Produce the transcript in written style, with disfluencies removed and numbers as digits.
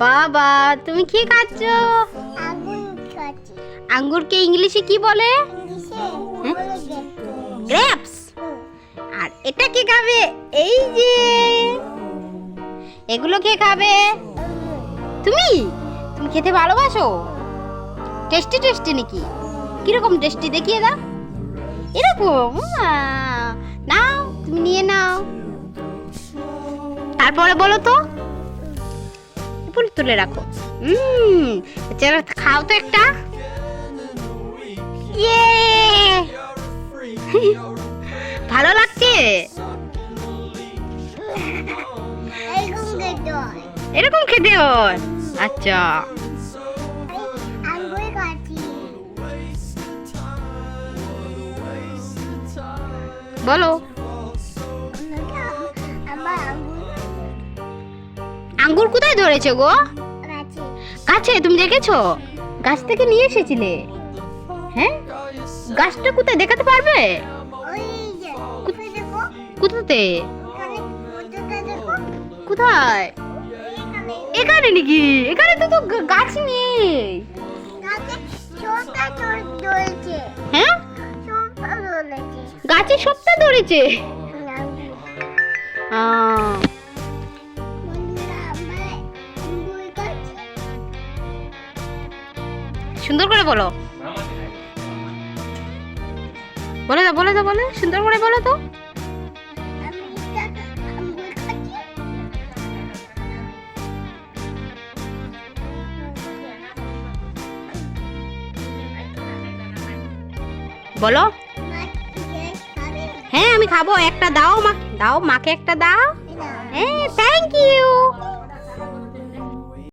বাবা তুমি কি খাচ্ছ? আঙ্গুরকে ইংলিশে কি বলে? গ্রেপস। আর এটা কি খাবে? এই যে এগুলো কে খাবে? তুমি তুমি খেতে ভালোবাসো? টেস্টি টেস্টি নাকি? কিরকম টেস্টি দেখিয়ে দাও। এরকম নাও, তুমি নিয়ে নাও। তারপরে বলো তো, উপরে তুলে রাখো। খাও তো একটা। ইয়ে ভালো লাগছে? এরকম খেতে হয়? আচ্ছা বলো। আঙ্গুর কোথায় ধরেছে গো? গাছে। তুমি দেখেছো? গাছ থেকে নিয়ে এসেছিলে? হ্যাঁ, গাছটা কোথায় দেখাতে পারবে? কোথাতে? কোথায়? এখানে নাকি? এখানে তো গাছ নেই। হ্যাঁ, গাছে সবটা ধরেছে। সুন্দর করে বলো। বলে দাও, বলে দাও, বলে সুন্দর করে বলো তো। বলো। হ্যাঁ আমি খাবো। একটা দাও, দাও মাকে একটা দাও। হ্যাঁ, থ্যাংক ইউ।